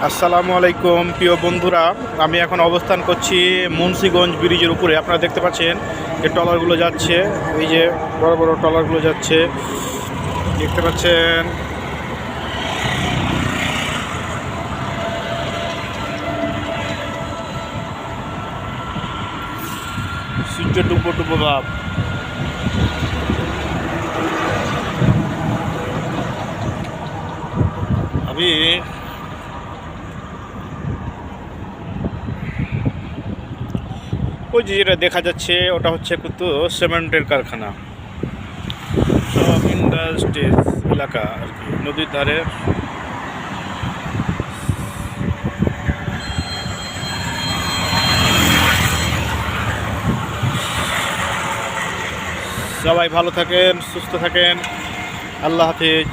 আসসালামু আলাইকুম প্রিয় বন্ধুরা, আমি এখন অবস্থান করছি মুন্সিগঞ্জ ব্রিজের উপরে। আপনারা দেখতে পাচ্ছেন যে ট্রলারগুলো যাচ্ছে, এই যে বড় বড় ট্রলারগুলো যাচ্ছে, দেখতে পাচ্ছেন। সূর্য ডুবো ডুবো ভাব। আমি ওই যে যেটা দেখা যাচ্ছে ওটা হচ্ছে কিন্তু সিমেন্টের কারখানা, সব ইন্ডাস্ট্রিজ এলাকা আর কি, নদীর ধারে। সবাই ভালো থাকেন, সুস্থ থাকেন, আল্লাহ হাফিজ।